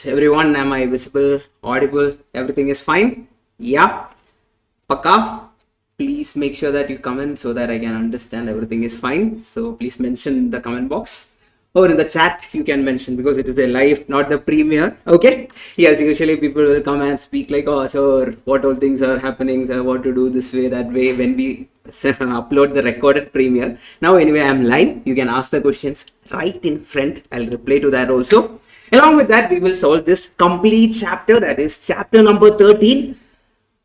everyone? Am I visible, audible? Everything is fine? Yeah? Paka? Please make sure that you comment so that I can understand everything is fine. So please mention in the comment box or in the chat you can mention, because it is a live, not the premiere. Okay? Yes, usually people will come and speak like, oh sir, what all things are happening, sir, what to do this way, that way, when we upload the recorded premiere. Now anyway, I'm live. You can ask the questions right in front. I'll reply to that also. Along with that, we will solve this complete chapter, that is chapter number 13,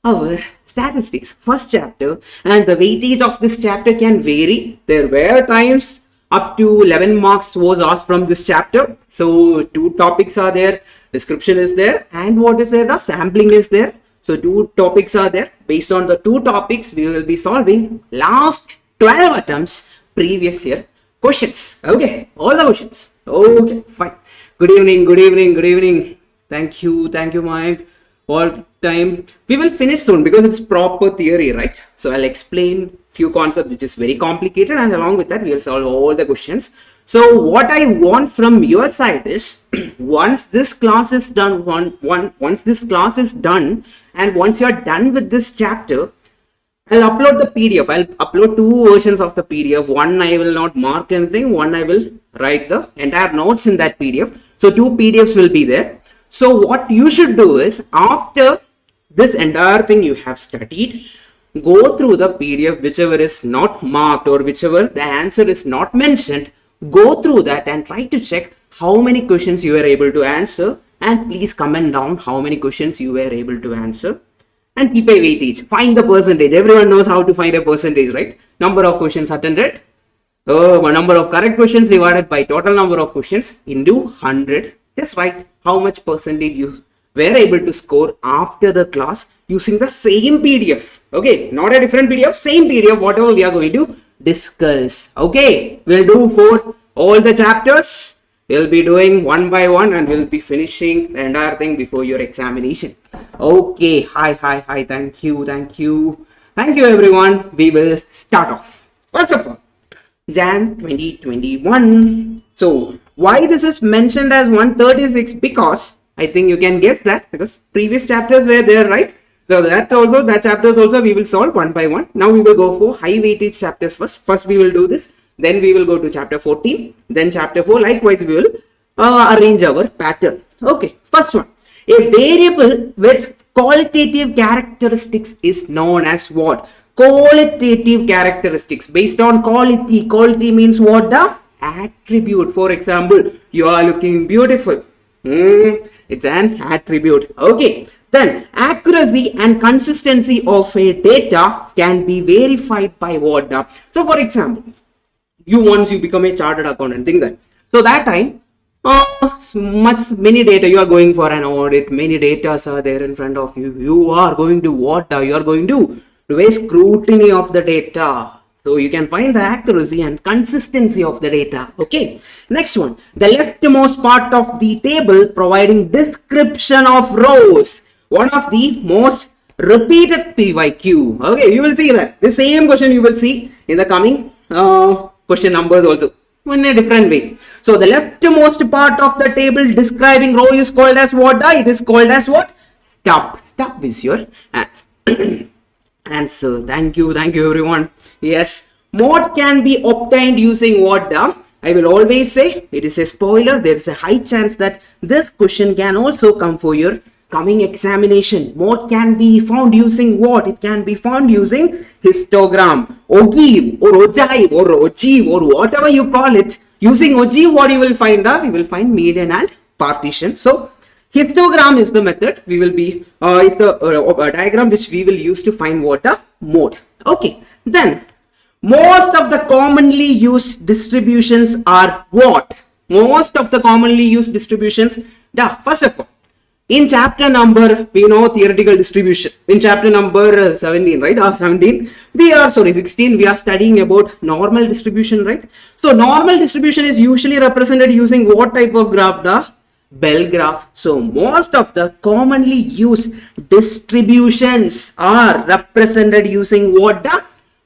our statistics, first chapter. And the weightage of this chapter can vary. There were times up to 11 marks was asked from this chapter. So 2 topics are there, description is there, and what is there? The sampling is there. So 2 topics are there. Based on the 2 topics, we will be solving last 12 attempts previous year questions. Okay, all the questions. Okay, fine. Good evening, good evening, good evening. Thank you, Mike. All time. We will finish soon because it's proper theory, right? So I'll explain few concepts which is very complicated, and along with that we will solve all the questions. So what I want from your side is once this class is done, once this class is done, and once you're done with this chapter, I'll upload the PDF. I'll upload 2 versions of the PDF. One I will not mark anything, one I will write the entire notes in that PDF. So 2 PDFs will be there. So what you should do is, after this entire thing you have studied, go through the PDF, whichever is not marked or whichever the answer is not mentioned, go through that and try to check how many questions you were able to answer, and please comment down how many questions you were able to answer, and keep a weightage. Find the percentage. Everyone knows how to find a percentage, right? Number of questions attended, number of correct questions divided by total number of questions into 100. Just write how much percentage you were able to score after the class using the same PDF. Okay, not a different PDF, same PDF, whatever we are going to discuss. Okay, we'll do for all the chapters. We'll be doing one by one and we'll be finishing the entire thing before your examination. Okay, hi, thank you everyone. We will start off. First of all, Jan 2021. So why this is mentioned as 136? Because I think you can guess that, because previous chapters were there, right? So that chapters also we will solve one by one. Now we will go for high weightage chapters first. First we will do this. Then we will go to chapter 14. Then chapter 4. Likewise we will arrange our pattern. Okay, first one. A variable with qualitative characteristics is known as what? Qualitative characteristics. Based on quality. Quality means what? The attribute. For example, you are looking beautiful. It's an attribute. Okay. Then accuracy and consistency of a data can be verified by what? So for example, once you become a chartered accountant, think that. So that time, many data, you are going for an audit, many data are there in front of you. You are going to what? You are going to do a scrutiny of the data. So you can find the accuracy and consistency of the data. Okay. Next one. The leftmost part of the table providing description of rows. One of the most repeated PYQ. Okay. You will see that. The same question you will see in the coming question numbers also. In a different way. So the leftmost part of the table describing row is called as what? It is called as what? Stub. Stub is your answer. Answer. Thank you everyone. Yes, mode can be obtained using what? I will always say it is a spoiler. There is a high chance that this question can also come for your coming examination. Mode can be found using what? It can be found using histogram, Ogive or Ogive or Ogive or whatever you call it. Using Ogive, what you will find? You will find median and partition. So histogram is the method we will be, is the diagram which we will use to find what? Mode. Okay. Then, most of the commonly used distributions are what? Most of the commonly used distributions, first of all, in chapter number, we know theoretical distribution. In chapter number 17, right? 16, we are studying about normal distribution, right? So, normal distribution is usually represented using what type of graph? Bell graph. So most of the commonly used distributions are represented using what? The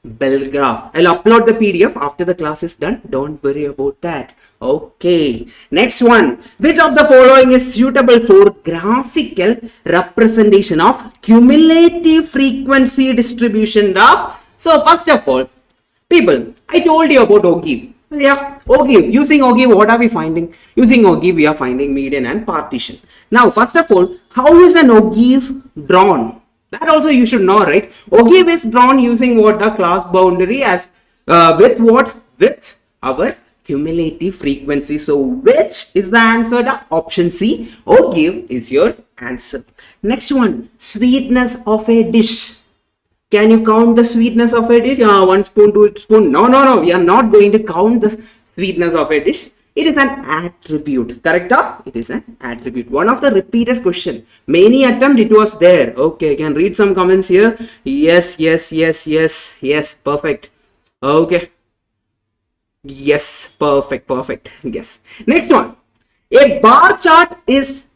bell graph. I'll upload the PDF after the class is done. Don't worry about that. Okay. Next one. Which of the following is suitable for graphical representation of cumulative frequency distribution? So first of all, people, I told you about Ogive. Yeah, Ogive. Using Ogive, what are we finding? Using Ogive, we are finding median and partition. Now, first of all, how is an Ogive drawn? That also you should know, right? Ogive is drawn using what? The class boundary as with what? With our cumulative frequency. So, which is the answer? The option C. Ogive is your answer. Next one, sweetness of a dish. Can you count the sweetness of a dish? 1 spoon, 2 spoon. No. We are not going to count the sweetness of a dish. It is an attribute. Correct? It is an attribute. One of the repeated question. Many attempt it was there. Okay, I can read some comments here. Yes. Perfect. Okay. Yes, perfect. Yes. Next one. A bar chart is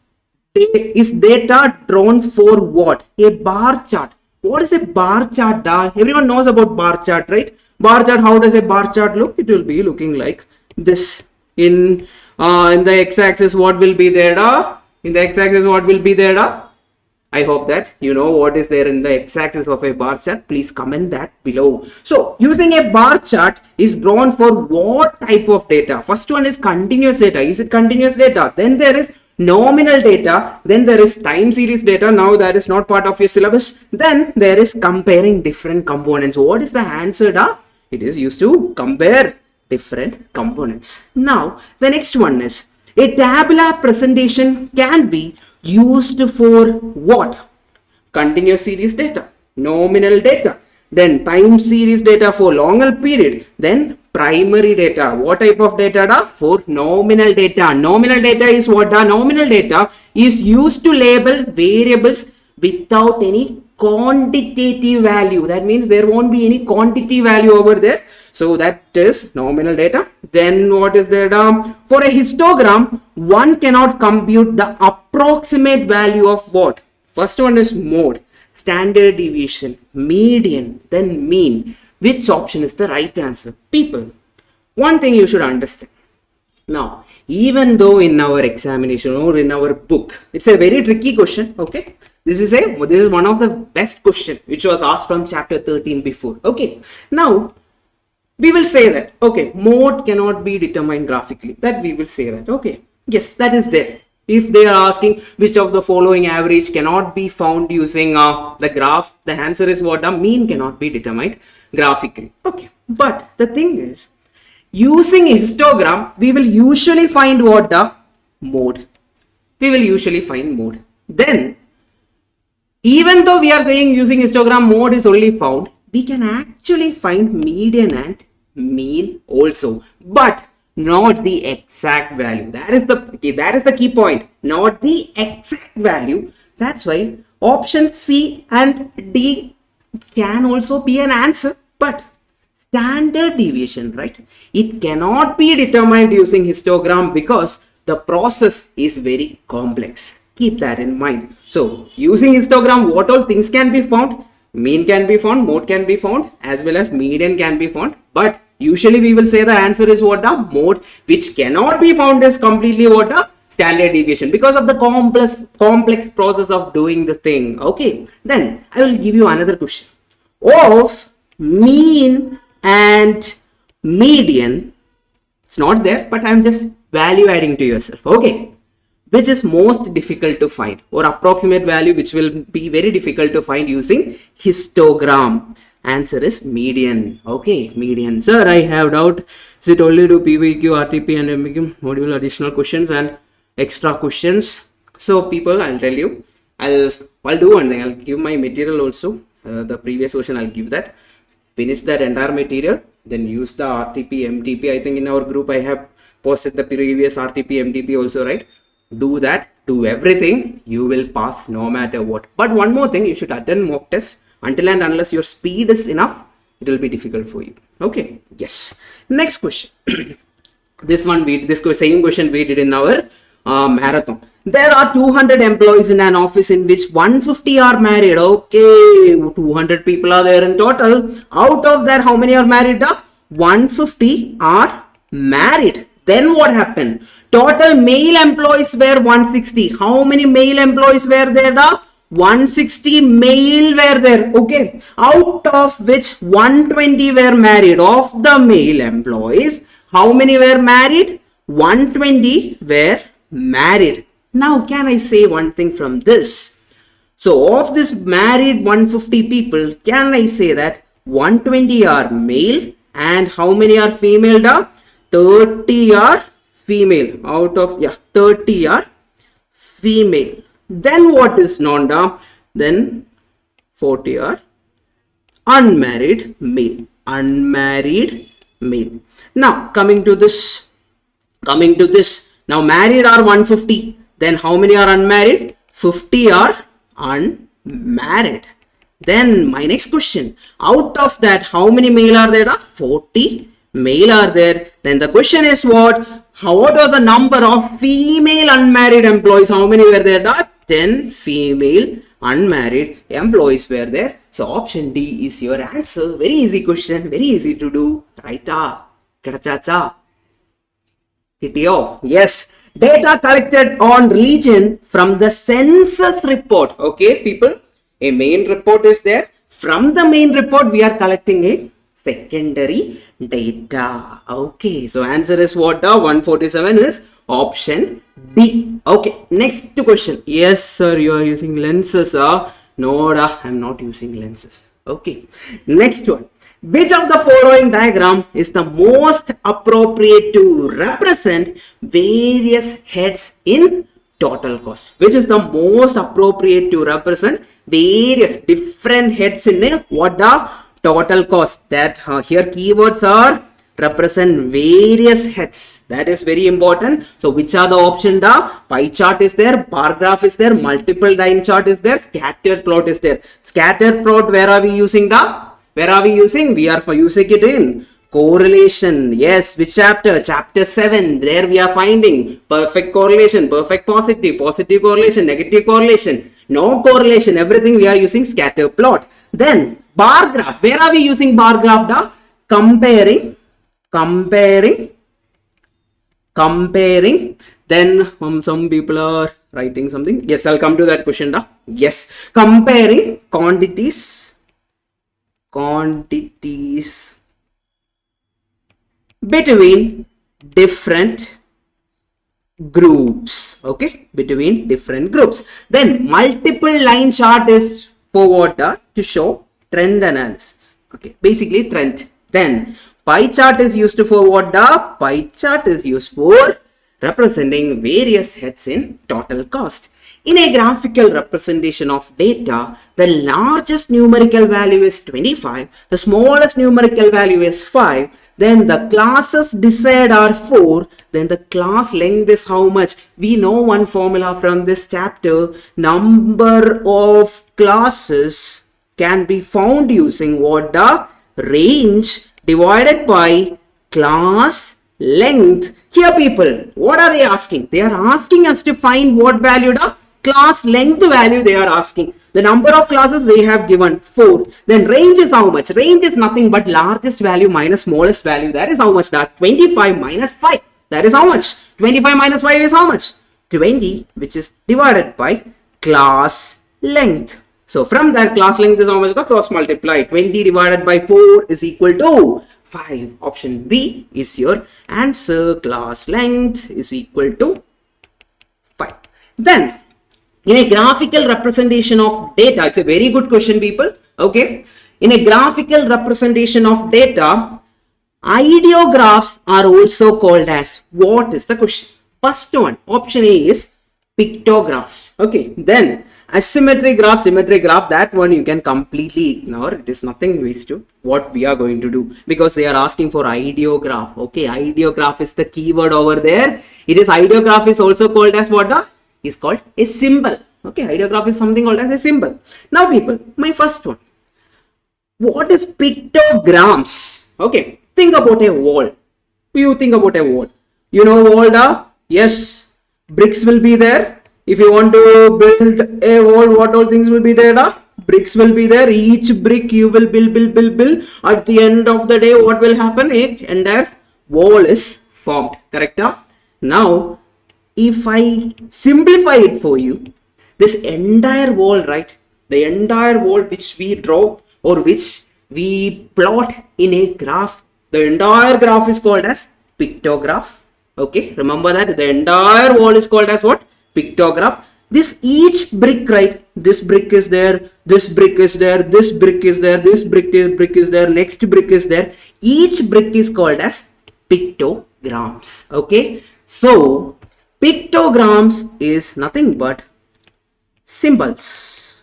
data drawn for what? A bar chart. What is a bar chart? Everyone knows about bar chart, right? Bar chart, how does a bar chart look? It will be looking like this. In the x-axis, what will be there? In the x-axis, what will be there? I hope that you know what is there in the x-axis of a bar chart. Please comment that below. So, using a bar chart is drawn for what type of data? First one is continuous data. Is it continuous data? Then there is nominal data, then there is time series data. Now that is not part of your syllabus. Then there is comparing different components. What is the answer? It is used to compare different components. Now the next one is a tabular presentation can be used for what? Continuous series data, nominal data, then time series data for longer period, then primary data. What type of data? For nominal data. Nominal data is what? Nominal data is used to label variables without any quantitative value. That means there won't be any quantity value over there. So that is nominal data. Then what is there? For a histogram, one cannot compute the approximate value of what? First one is mode, standard deviation, median, then mean. Which option is the right answer? People, one thing you should understand. Now, even though in our examination or in our book, it's a very tricky question, okay? This is one of the best question which was asked from chapter 13 before, okay? Now, we will say that, okay, mode cannot be determined graphically. That we will say that, okay? Yes, that is there. If they are asking which of the following average cannot be found using the graph, the answer is what? Mean cannot be determined graphically. Okay, but the thing is, using histogram, we will usually find what? Mode. We will usually find mode. Then, even though we are saying using histogram mode is only found, we can actually find median and mean also, but not the exact value. That is the key point. Not the exact value. That's why option C and D can also be an answer. But standard deviation, right? It cannot be determined using histogram because the process is very complex. Keep that in mind. So using histogram, what all things can be found? Mean can be found, mode can be found, as well as median can be found. But usually we will say the answer is what? Mode, which cannot be found as completely what? Standard deviation, because of the complex process of doing the thing. Okay, then I will give you another question. Of mean and median, it's not there, but I'm just value adding to yourself. Okay, which is most difficult to find, or approximate value which will be very difficult to find using histogram? Answer is median. Okay, median. Sir, I have doubt. Is it only to PVQ, RTP and MBQ module additional questions and extra questions? So people, I'll tell you, I'll do one thing. I'll give my material also. The previous version I'll give that. Finish that entire material, then use the RTP, MTP. I think in our group I have posted the previous RTP, MTP also, right? Do that, do everything, you will pass no matter what. But one more thing, you should attend mock test. Until and unless your speed is enough, it will be difficult for you. Okay, yes. Next question. This same question we did in our marathon. There are 200 employees in an office in which 150 are married. Okay, 200 people are there in total. Out of that, how many are married? 150 are married. Then what happened? Total male employees were 160. How many male employees were there? 160 male were there. Okay, out of which 120 were married. Of the male employees, how many were married? 120 were married. Now, can I say one thing from this? So, of this married 150 people, can I say that 120 are male and how many are female? 30 are female. Out of 30 are female. Then what is non? Then 40 are unmarried male. Unmarried male. Now, coming to this. Now, married are 150. Then how many are unmarried? 50 are unmarried. Then my next question, out of that, how many male are there? 40 male are there. Then the question is what? What are the number of female unmarried employees? How many were there? 10 female unmarried employees were there. So option D is your answer. Very easy question, very easy to do. Right? Kadachacha. Yes. Data collected on religion from the census report. Okay, people. A main report is there. From the main report, we are collecting a secondary data. Okay, so answer is what? 147 is option D. Okay, next question. Yes, sir, you are using lenses. No, I'm not using lenses. Okay, next one. Which of the following diagram is the most appropriate to represent various heads in total cost? Which is the most appropriate to represent various different heads in what the total cost? That here keywords are represent various heads. That is very important. So which are the option? The pie chart is there, bar graph is there, multiple line chart is there, scattered plot is there. Scattered plot, where are we using the? Where are we using? We are for using it in correlation. Yes, which chapter? Chapter 7. There we are finding perfect correlation, perfect positive, positive correlation, negative correlation, no correlation. Everything we are using scatter plot. Then bar graph. Where are we using bar graph? Comparing. Then some people are writing something. Yes, I'll come to that question. Yes, comparing quantities between different groups. Okay, between different groups. Then multiple line chart is for what? To show trend analysis. Okay, basically trend. Then pie chart is used for what? Pie chart is used for representing various heads in total cost. In a graphical representation of data, the largest numerical value is 25, the smallest numerical value is 5, then the classes desired are 4, then the class length is how much? We know one formula from this chapter. Number of classes can be found using what? The range divided by class length. Here people, what are they asking? They are asking us to find what value? The class length value they are asking. The number of classes they have given 4. Then range is how much? Range is nothing but largest value minus smallest value. That is how much? That 25 minus 5. That is how much? 25 minus 5 is how much? 20, which is divided by class length. So from that, class length is how much? The cross multiply. 20 divided by 4 is equal to 5. Option B is your answer. Class length is equal to 5. Then in a graphical representation of data, it's a very good question, people. Okay. In a graphical representation of data, ideographs are also called as, what is the question? First one, option A is pictographs. Okay. Then asymmetry graph, symmetry graph, that one you can completely ignore. It is nothing waste to what we are going to do, because they are asking for ideograph. Okay. Ideograph is the keyword over there. It is ideograph is also called as what? Is called a symbol. Okay, ideograph is something called as a symbol. Now people, my first one, what is pictograms? Okay, think about a wall. You think about a wall. You know wall, yes, bricks will be there, If you want to build a wall, what all things will be there? Bricks will be there. Each brick you will build. At the end of the day, what will happen? A entire wall is formed. Correct? Now, if I simplify it for you, this entire wall, right? The entire wall which we draw or which we plot in a graph, the entire graph is called as pictograph. Okay, remember that the entire wall is called as what? Pictograph. This each brick, right? This brick is there, this brick is there, this brick is there, this brick is there, next brick is there. Each brick is called as pictograms. Okay, so pictograms is nothing but symbols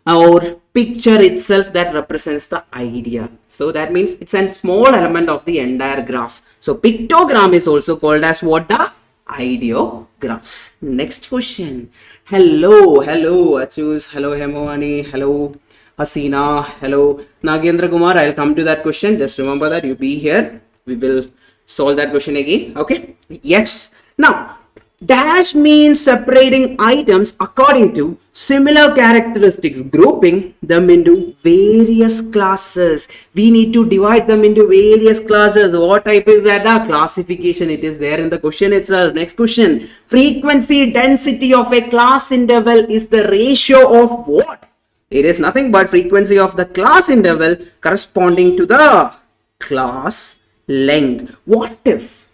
or picture itself that represents the idea. So that means it's a small element of the entire graph. So pictogram is also called as what? The ideographs. Next question. Hello Achus, hello Hemavani, hello Hasina, hello Nagendra Kumar. I'll come to that question. Just remember that you be here. We will solve that question again. Okay. Yes. Now, dash means separating items according to similar characteristics, grouping them into various classes. We need to divide them into various classes. What type is that? Classification. It is there in the question itself. Next question. Frequency density of a class interval is the ratio of what? It is nothing but frequency of the class interval corresponding to the class length. What if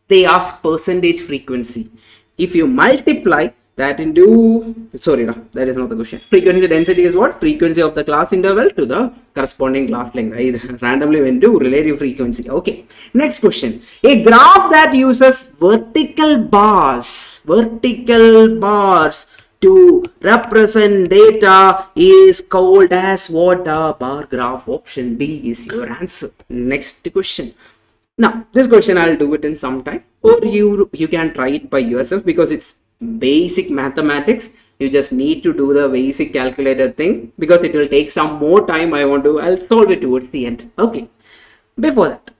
they ask percentage frequency? If you multiply that into, sorry, no, that is not the question. Frequency density is what? Frequency of the class interval to the corresponding class length. I randomly went to relative frequency. Okay. Next question. A graph that uses vertical bars to represent data is called as what? A bar graph. Option B is your answer. Next question. Now, this question I'll do it in some time, or you can try it by yourself because it's basic mathematics. You just need to do the basic calculator thing because it will take some more time. I'll solve it towards the end. Okay. Before that,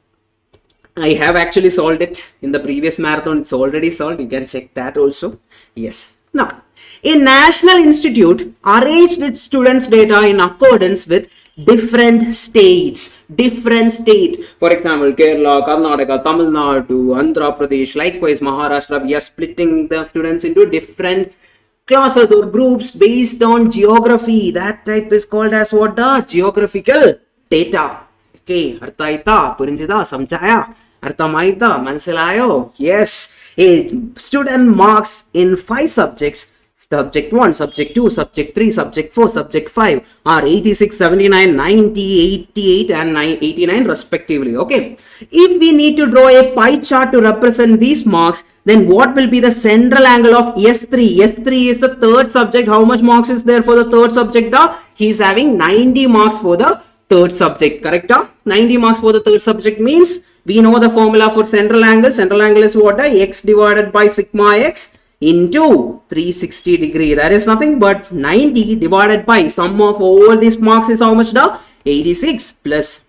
I have actually solved it in the previous marathon. It's already solved. You can check that also. Yes. Now, a national institute arranged its students' data in accordance with different states. For example, Kerala, Karnataka, Tamil Nadu, Andhra Pradesh, likewise Maharashtra. We are splitting the students into different classes or groups based on geography. That type is called as what? The geographical data. Okay, Arthaita, Purinjida, Samchaya, Arthamaita, Mansilayo. Yes, a student marks in 5 subjects. Subject 1, Subject 2, Subject 3, Subject 4, Subject 5 are 86, 79, 90, 88 and 89 respectively. Okay. If we need to draw a pie chart to represent these marks, then what will be the central angle of S3? S3 is the third subject. How much marks is there for the third subject? He is having 90 marks for the third subject. Correct? 90 marks for the third subject means we know the formula for central angle. Central angle is what? X divided by sigma x into 360 degree. That is nothing but 90 divided by sum of all these marks is how much? 86 plus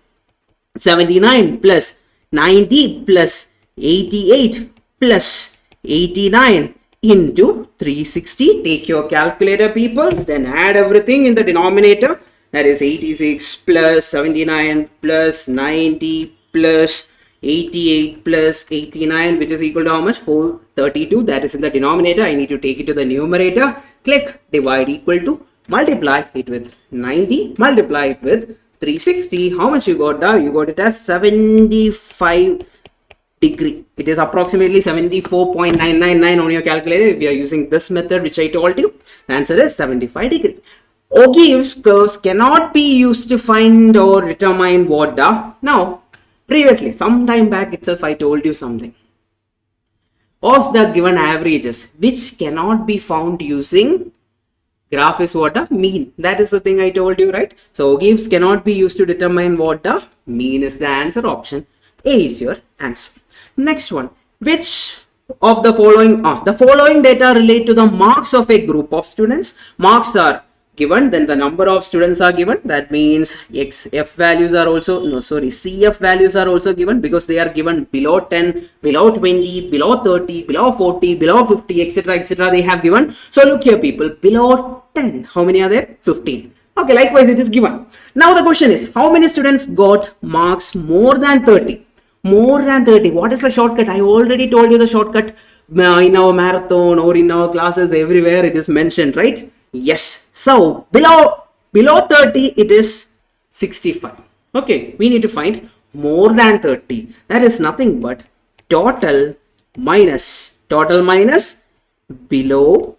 79 plus 90 plus 88 plus 89 into 360. Take your calculator, people, then add everything in the denominator. That is 86 plus 79 plus 90 plus 88 plus 89, which is equal to how much? 432. That is in the denominator. I need to take it to the numerator. Click divide equal to, multiply it with 90, multiply it with 360. How much you got? You got it as 75 degree. It is approximately 74.999 on your calculator. If you are using this method which I told you, the answer is 75 degree. Ogive's curves cannot be used to find or determine what? Now, previously, some time back itself, I told you something. Of the given averages, which cannot be found using graph is what? Mean. That is the thing I told you, right? So, Ogive's cannot be used to determine what? Mean is the answer. Option A is your answer. Next one. Which of the following data relate to the marks of a group of students? Marks are given, then the number of students are given. That means F values are also, no, sorry, CF values are also given because they are given below 10, below 20, below 30, below 40, below 50, etc., etc. They have given. So look here, people, below 10, how many are there? 15. Okay, likewise, it is given. Now the question is, how many students got marks more than 30? More than 30. What is the shortcut? I already told you the shortcut in our marathon or in our classes, everywhere it is mentioned, right? Yes. So below 30, it is 65. Okay, we need to find more than 30. That is nothing but total minus below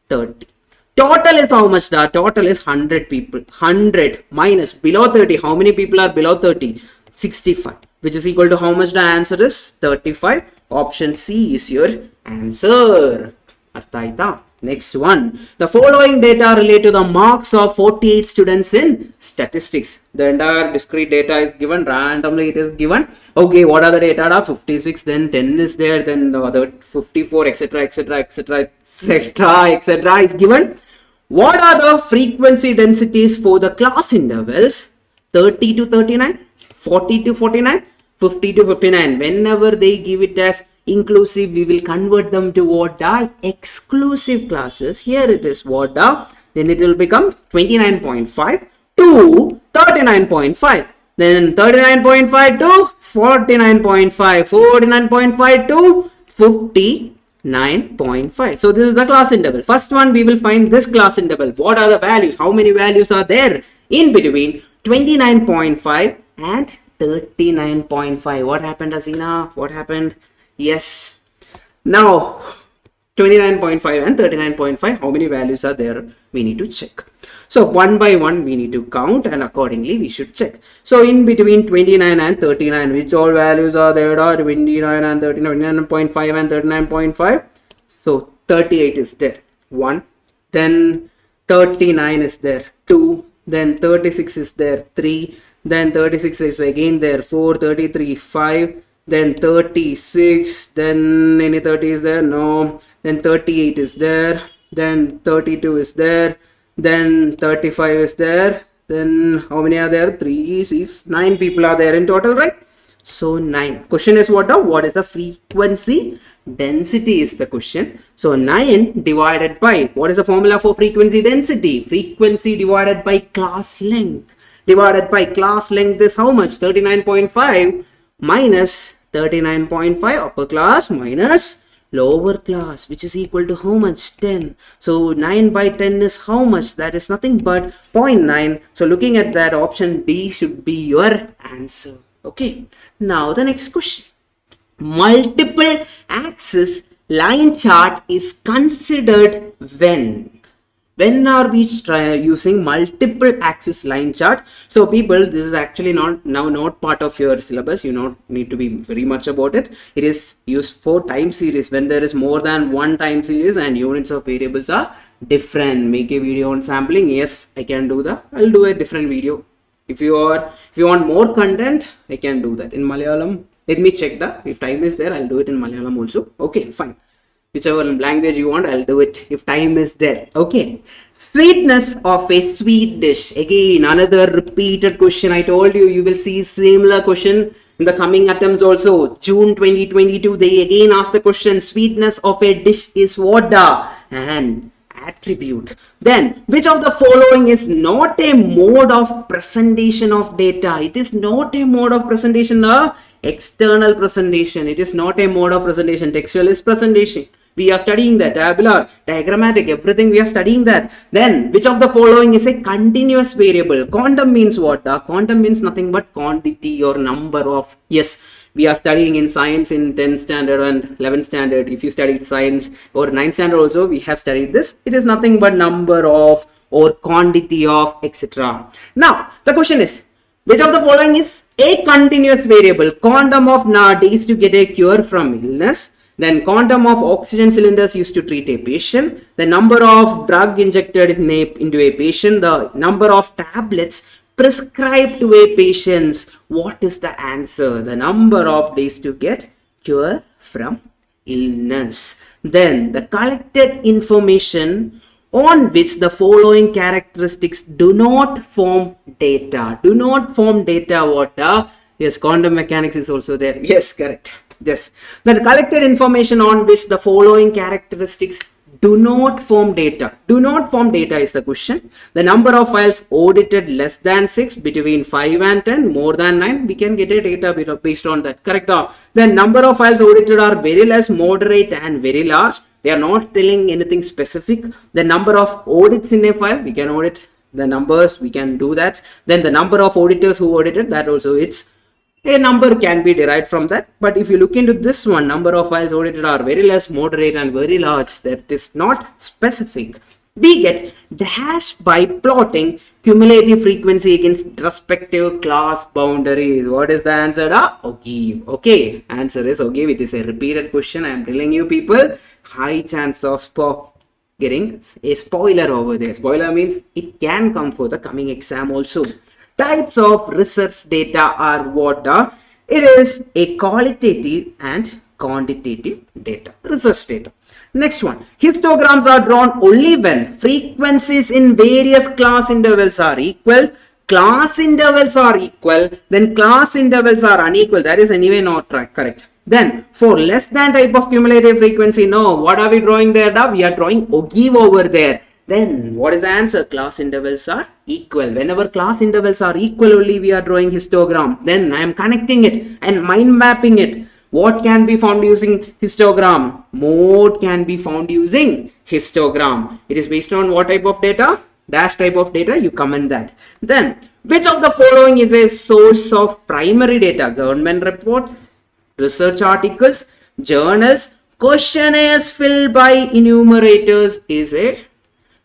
30. Total is how much? The total is 100 people. 100 minus below 30. How many people are below 30? 65. Which is equal to how much? The answer is 35. Option C is your answer. Arthaita. Next one. The following data relate to the marks of 48 students in statistics. The entire discrete data is given. Randomly it is given. Okay, what are the data? 56, then 10 is there, then the other 54, etc., etc., etc., etc., etc. is given. What are the frequency densities for the class intervals? 30 to 39, 40 to 49, 50 to 59. Whenever they give it as inclusive, we will convert them to what are exclusive classes. Here it is what are, then it will become 29.5 to 39.5. Then 39.5 to 49.5, 49.5 to 59.5. So this is the class interval. First one, we will find this class interval. What are the values? How many values are there in between 29.5 and 39.5? What happened, Asina? What happened? Yes. Now 29.5 and 39.5, how many values are there? We need to check. So one by one we need to count and accordingly we should check. So in between 29 and 39, which all values are there? 29 and 39, 29.5 and 39.5. So 38 is there, 1. Then 39 is there, 2. Then 36 is there, 3. Then 36 is again there, 4, 33, 5. Then 36, then any 30 is there? No. Then 38 is there. Then 32 is there. Then 35 is there. Then how many are there? 3, 6, 9 people are there in total, right? So 9. Question is what? What is the frequency density is the question. So 9 divided by, what is the formula for frequency density? Frequency divided by class length. Divided by class length is how much? 39.5 minus 39.5 upper class minus lower class, which is equal to how much? 10. So 9 by 10 is how much? That is nothing but 0.9. So looking at that, option D should be your answer. Okay. Now the next question. Multiple axis line chart is considered when? When are we using multiple axis line chart? So people, this is actually not part of your syllabus. You don't need to be very much about it. It is used for time series when there is more than one time series and units of variables are different. Make a video on sampling. Yes, I can do that. I'll do a different video. If you want more content, I can do that in Malayalam. Let me check that. If time is there, I'll do it in Malayalam also. Okay, fine. Whichever language you want, I'll do it if time is there. Okay. Sweetness of a sweet dish. Again, another repeated question. I told you, you will see similar question in the coming attempts also. June 2022, they again asked the question, sweetness of a dish is what? An attribute. Then, which of the following is not a mode of presentation of data? It is not a mode of presentation. External presentation. It is not a mode of presentation. Textual is presentation. We are studying that. Tabular, diagrammatic, everything we are studying that. Then, which of the following is a continuous variable? Quantum means what? Quantum means nothing but quantity or number of. Yes, we are studying in science in 10th standard and 11th standard. If you studied science or 9th standard also, we have studied this. It is nothing but number of or quantity of, etc. Now, the question is, which of the following is a continuous variable? Quantum of days to get a cure from illness. Then quantum of oxygen cylinders used to treat a patient. The number of drug injected into a patient. The number of tablets prescribed to a patient. What is the answer? The number of days to get cure from illness. Then the collected information on which the following characteristics do not form data. Do not form data what? Yes, quantum mechanics is also there. Yes, correct. Yes. The collected information on which the following characteristics do not form data. Do not form data is the question. The number of files audited less than 6, between 5 and 10, more than 9. We can get a data based on that. Correct. The number of files audited are very less, moderate and very large. They are not telling anything specific. The number of audits in a file, we can audit the numbers, we can do that. Then the number of auditors who audited, that also it's a number can be derived from that. But if you look into this one, number of files audited are very less, moderate and very large. That is not specific. We get dash by plotting cumulative frequency against respective class boundaries. What is the answer? Ogive. Okay, answer is Ogive. It is a repeated question. I am telling you people, high chance of getting a spoiler over there. Spoiler means it can come for the coming exam also. Types of research data are what? It is a qualitative and quantitative data, research data. Next one, histograms are drawn only when frequencies in various class intervals are equal, class intervals are equal, then class intervals are unequal. That is anyway not correct. Then for less than type of cumulative frequency, no, what are we drawing there? We are drawing Ogive over there. Then what is the answer? Class intervals are equal. Whenever class intervals are equal only we are drawing histogram. Then I am connecting it and mind mapping it. What can be found using histogram? Mode can be found using histogram. It is based on what type of data? Dash type of data, you comment that. Then which of the following is a source of primary data? Government reports, research articles, journals, questionnaires filled by enumerators is a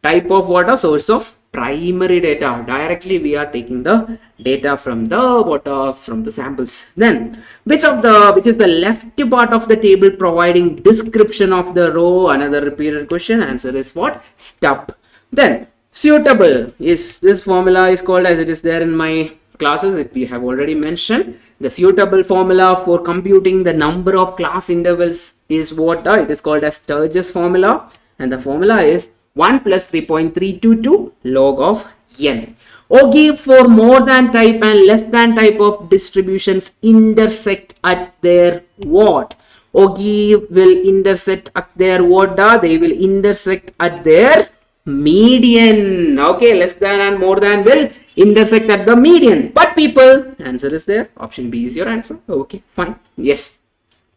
type of what? A source of primary data. Directly we are taking the data from the from the samples. Then which is the left part of the table providing description of the row? Another repeated question. Answer is what? Stub. Then suitable is this formula is called as it is there in my classes. We have already mentioned the suitable formula for computing the number of class intervals is what? It is called as Sturge's formula, and the formula is 1 plus 3.322 log of n. Ogive for more than type and less than type of distributions intersect at their what? Ogive will intersect at their what? They will intersect at their median. Okay, less than and more than will intersect at the median. But people, answer is there. Option B is your answer. Okay, fine. Yes.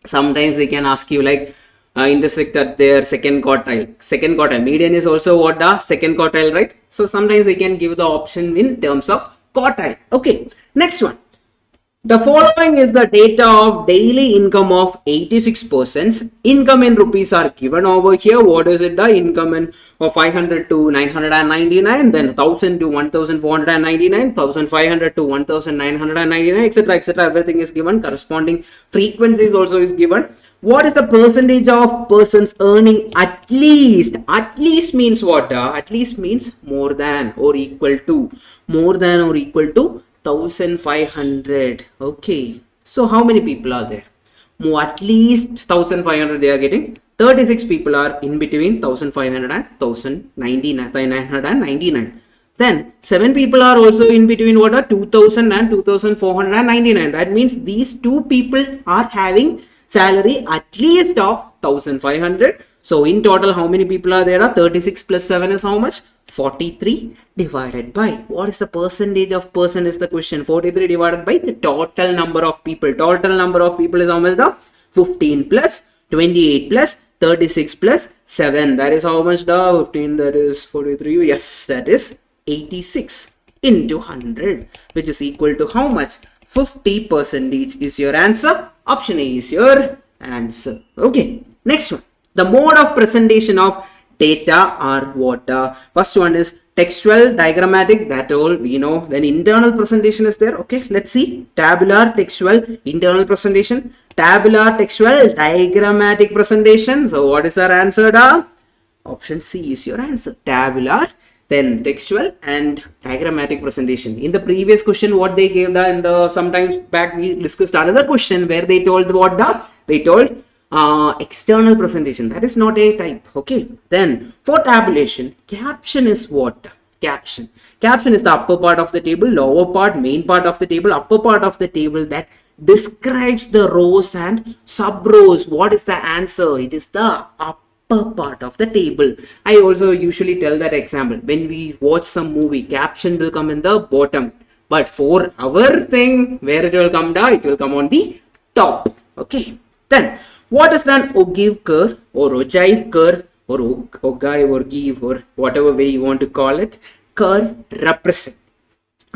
Sometimes they can ask you like intersect at their second quartile. Second quartile. Median is also what? Second quartile, right? So sometimes they can give the option in terms of quartile. Okay. Next one. The following is the data of daily income of 86 persons. Income in rupees are given over here. What is it? The income in of 500 to 999, then 1000 to 1499, 1500 to 1999, etc. etc. Everything is given. Corresponding frequencies also is given. What is the percentage of persons earning at least? At least means what? At least means more than or equal to. More than or equal to 1500. Okay. So how many people are there? At least 1500 they are getting. 36 people are in between 1500 and 999. Then 7 people are also in between what are 2000 and 2499. That means these two people are having salary at least of 1500. So in total how many people are there? 36 plus 7 is how much? 43 divided by what is the percentage of person is the question. 43 divided by the total number of people. Total number of people is how much? 15 plus 28 plus 36 plus 7. That is how much? 15, that is 43. Yes, that is 86 into 100, which is equal to how much? 50% is your answer. Option A is your answer. Okay. Next one. The mode of presentation of data are what? First one is textual, diagrammatic, that all we know. Then internal presentation is there. Okay, let's see. Tabular, textual, internal presentation. Tabular, textual, diagrammatic presentation. So what is our answer? Option C is your answer. Tabular, then textual and diagrammatic presentation. In the previous question, what they gave in the sometimes back we discussed another question where they told what? They told external presentation, that is not a type. Okay, then for tabulation, caption is what? Caption is the upper part of the table, lower part, main part of the table, upper part of the table that describes the rows and sub rows. What is the answer? It is the upper part of the table. I also usually tell that example. When we watch some movie, caption will come in the bottom, but for our thing, where it will come down, it will come on the top. Okay, then what is then Ogive curve or Ogive curve or Ogive or Give or whatever way you want to call it, curve represent?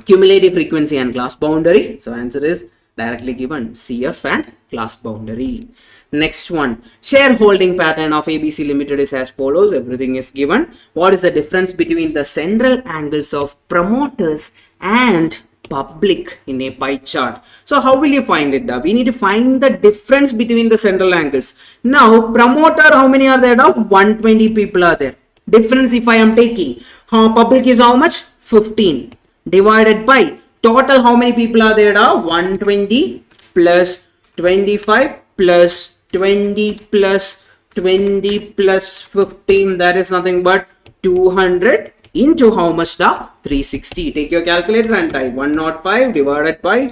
Cumulative frequency and class boundary. So answer is directly given, CF and class boundary. Next one, shareholding pattern of ABC Limited is as follows. Everything is given. What is the difference between the central angles of promoters and public in a pie chart? So how will you find it? We need to find the difference between the central angles. Now promoter, how many are there? 120 people are there. Difference if I am taking, public is how much? 15 divided by total, how many people are there? 120 plus 25 plus 20 plus 20 plus 15, that is nothing but 200 into how much? 360. Take your calculator and type 105 divided by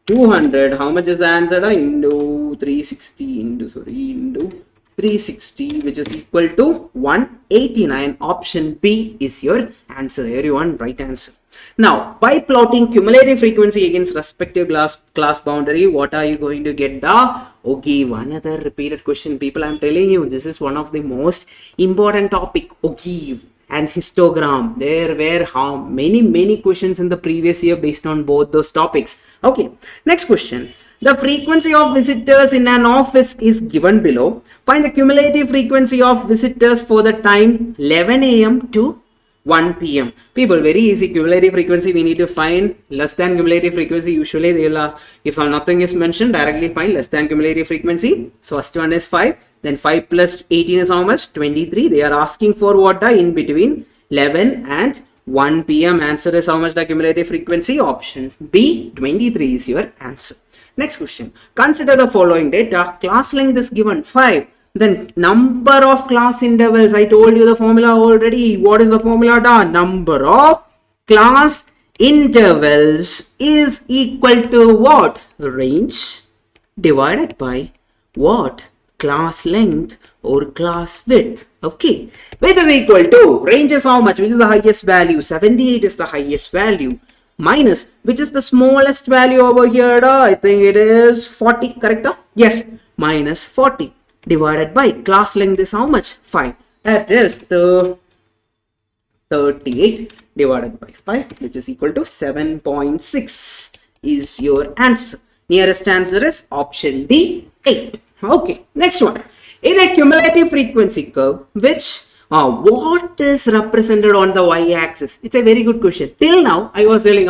200. How much is the answer? Into 360 into 360, which is equal to 189. Option B is your answer. Everyone, right answer. Now, by plotting cumulative frequency against respective class boundary, what are you going to get? Ogive. Another repeated question. People, I am telling you, this is one of the most important topic. Ogive and histogram. There were how many questions in the previous year based on both those topics. Okay, next question. The frequency of visitors in an office is given below. Find the cumulative frequency of visitors for the time 11 a.m. to 1 p.m. People, very easy. Cumulative frequency we need to find less than cumulative frequency. Usually they will, if nothing is mentioned, directly find less than cumulative frequency. So first one is 5. Then 5 plus 18 is how much? 23. They are asking for what? In between 11 and 1 p.m. Answer is how much? The cumulative frequency. Option B, 23 is your answer. Next question. Consider the following data. Class length is given 5. Then number of class intervals. I told you the formula already. What is the formula? Number of class intervals is equal to what? Range divided by what? Class length or class width. Okay, which is equal to, range is how much? Which is the highest value? 78 is the highest value. Minus, which is the smallest value over here? I think it is 40, correct? Yes, minus 40 divided by class length is how much? 5. That is the 38 divided by 5, which is equal to 7.6 is your answer. Nearest answer is option D, 8. Okay, next one. In a cumulative frequency curve, which what is represented on the y-axis? It's a very good question. Till now, I was telling,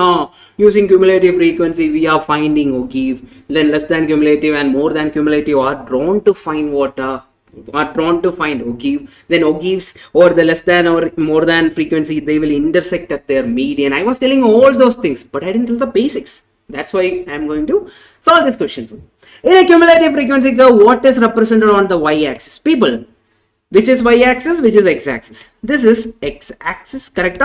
using cumulative frequency, we are finding Ogive. Then less than cumulative and more than cumulative are drawn to find what? Are drawn to find Ogive. Then Ogives or the less than or more than frequency, they will intersect at their median. I was telling all those things, but I didn't tell the basics. That's why I am going to solve this question for you. In a cumulative frequency curve, what is represented on the y-axis? People, which is y-axis, which is x-axis? This is x-axis, correct?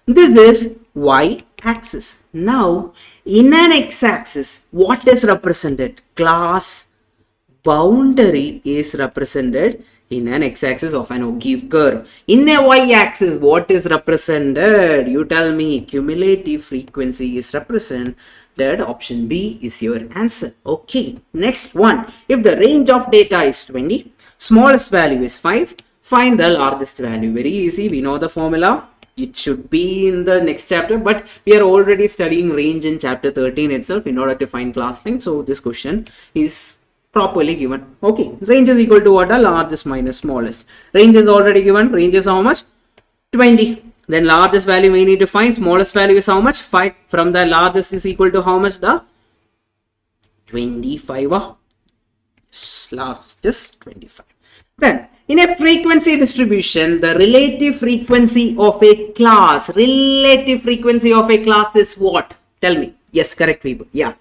This is y-axis. Now, in an x-axis, what is represented? Class boundary is represented in an x-axis of an Ogive curve. In a y-axis, what is represented? You tell me. Cumulative frequency is represented. Option B is your answer. Okay, next one. If the range of data is 20, smallest value is 5, find the largest value. Very easy. We know the formula. It should be in the next chapter, but we are already studying range in chapter 13 itself in order to find class length. So this question is properly given. Okay, range is equal to what? Largest minus smallest. Range is already given. Range is how much? 20. Then largest value we need to find. Smallest value is how much? 5. From the largest is equal to how much? 25. Largest is 25. Then in a frequency distribution, the relative frequency of a class. Relative frequency of a class is what? Tell me. Yes, correct people. Yeah.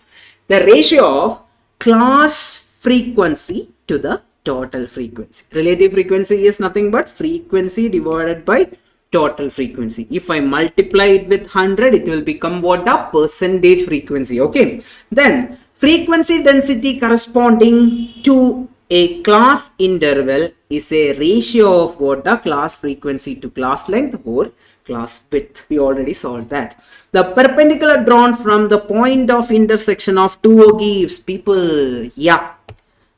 The ratio of class frequency to the total frequency. Relative frequency is nothing but frequency divided by total frequency. If I multiply it with 100, it will become what? The percentage frequency. Okay. Then frequency density corresponding to a class interval is a ratio of what? The class frequency to class length or class width. We already solved that. The perpendicular drawn from the point of intersection of two ogives. People, yeah.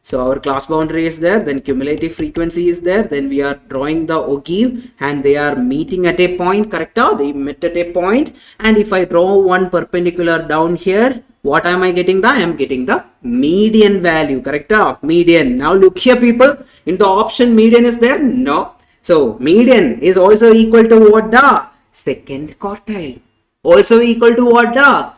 So our class boundary is there, then cumulative frequency is there, then we are drawing the ogive and they are meeting at a point, correct? They met at a point, and if I draw one perpendicular down here, what am I getting? I am getting the median value, correct? Median. Now look here, people, in the option median is there? No. So median is also equal to what? The second quartile. Also equal to what? The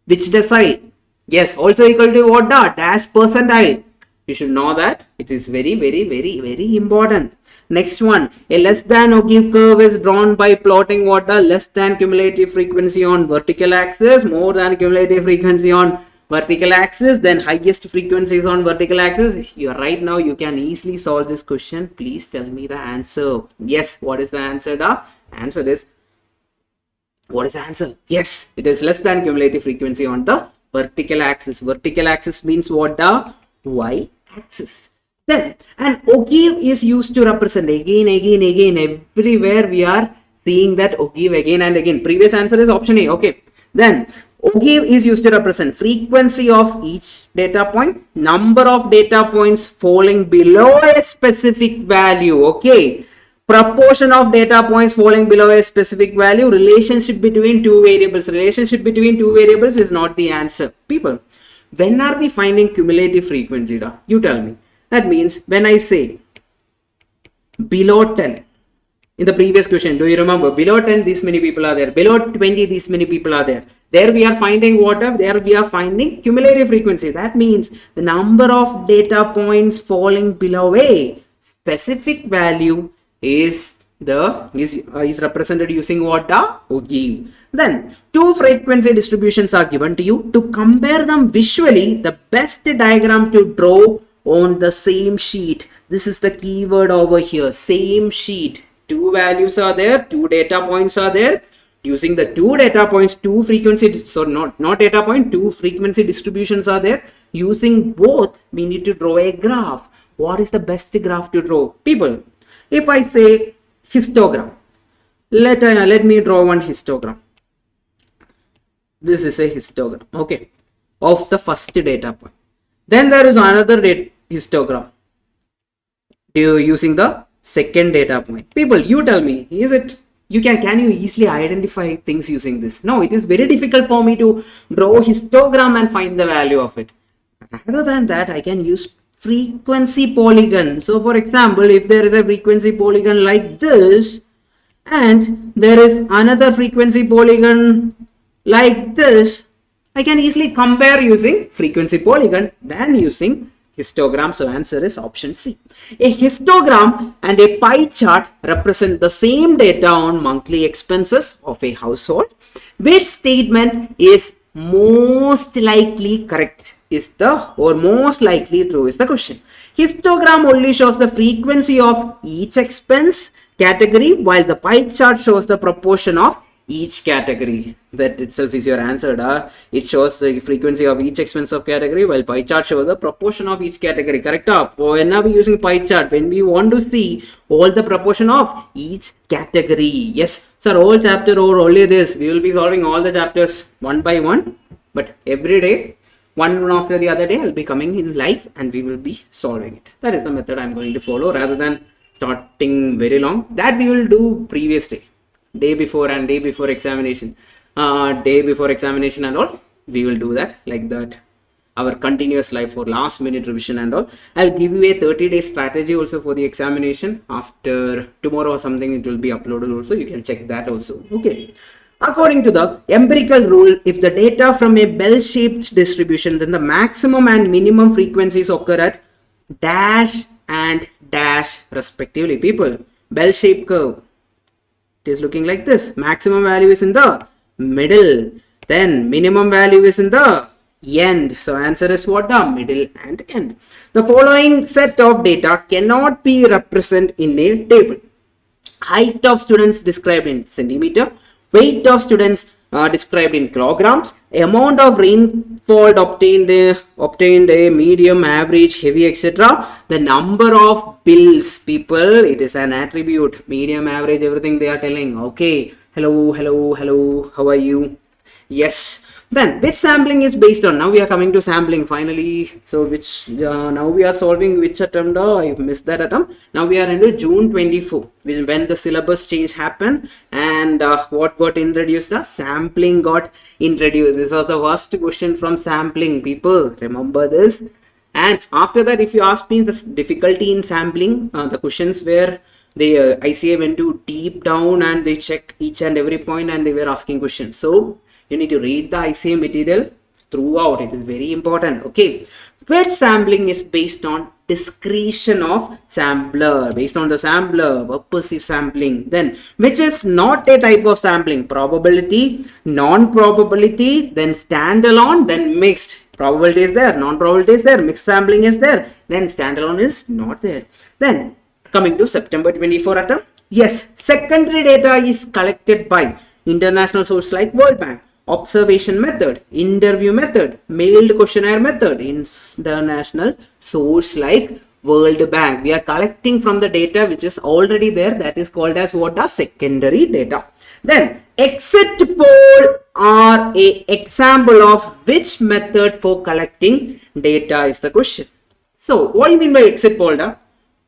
which decile? Yes, also equal to what? The dash percentile. You should know that. It is very, very, very, very important. Next one, a less than ogive curve is drawn by plotting what? The less than cumulative frequency on vertical axis, more than cumulative frequency on vertical axis, then highest frequencies on vertical axis. You are right now, you can easily solve this question. Please tell me the answer. Yes, what is the answer? The answer is, what is the answer? Yes, it is less than cumulative frequency on the vertical axis. Vertical axis means what? The y axis. Then an ogive is used to represent again everywhere we are seeing that ogive again and again. Previous answer is option A. Okay. Then ogive is used to represent frequency of each data point, number of data points falling below a specific value. Okay. Proportion of data points falling below a specific value, relationship between two variables. Relationship between two variables is not the answer. People, when are we finding cumulative frequency? You tell me. That means when I say below 10, in the previous question, do you remember? Below 10, this many people are there. Below 20, this many people are there. There we are finding what? There we are finding cumulative frequency. That means the number of data points falling below a specific value is represented using what? The ogive. Then two frequency distributions are given to you. To compare them visually, the best diagram to draw on the same sheet. This is the keyword over here. Same sheet. Two values are there. Two data points are there. Using the two data points, two frequency, so not data point, two frequency distributions are there. Using both, we need to draw a graph. What is the best graph to draw? People, if I say histogram, let me draw one histogram. This is a histogram, okay, of the first data point. Then there is another histogram using the second data point. People, you tell me, is it? Can you easily identify things using this? No, it is very difficult for me to draw a histogram and find the value of it. Rather than that, I can use frequency polygon. So for example, if there is a frequency polygon like this and there is another frequency polygon like this, I can easily compare using frequency polygon than using histogram. So answer is option C. A histogram and a pie chart represent the same data on monthly expenses of a household. Which statement is most likely correct? Most likely true is the question. Histogram only shows the frequency of each expense category, while the pie chart shows the proportion of each category. That itself is your answer. It shows the frequency of each expense of category, while pie chart shows the proportion of each category. Correct? When are we using pie chart? When we want to see all the proportion of each category. Yes, sir, all chapter or only this. We will be solving all the chapters one by one, but every day, one after the other day, I'll be coming in live and we will be solving it. That is the method I'm going to follow rather than starting very long. That we will do previous day before and day before examination. Day before examination and all. We will do that like that. Our continuous live for last minute revision and all. I'll give you a 30-day strategy also for the examination. After tomorrow or something, it will be uploaded also. You can check that also. Okay. According to the empirical rule, if the data from a bell-shaped distribution, then the maximum and minimum frequencies occur at dash and dash respectively. People, bell-shaped curve, it is looking like this. Maximum value is in the middle, then minimum value is in the end. So answer is what? The middle and end. The following set of data cannot be represented in a table. Height of students described in centimeter, weight of students described in kilograms, amount of rainfall obtained a medium, average, heavy, etc. The number of bills, people, it is an attribute, medium, average, everything they are telling. Okay, hello, how are you? Yes. Then which sampling is based on? Now we are coming to sampling finally. So which now we are solving which attempt? I missed that attempt. Now we are into June 24, when the syllabus change happened, and what got introduced? Sampling got introduced. This was the first question from sampling. People remember this. And after that, if you ask me the difficulty in sampling, the questions were the ICA went to deep down and they check each and every point and they were asking questions. So you need to read the ICA material throughout. It is very important. Okay. Which sampling is based on discretion of sampler, based on the sampler, purposive sampling. Then which is not a type of sampling? Probability, non-probability, then standalone, then mixed. Probability is there, non-probability is there, mixed sampling is there, then standalone is not there. Then coming to September 24 attempt. Yes, secondary data is collected by international source like World Bank, observation method, interview method, mailed questionnaire method, international source like World Bank. We are collecting from the data which is already there, that is called as what? A secondary data. Then exit poll are a example of which method for collecting data is the question. So what do you mean by exit poll?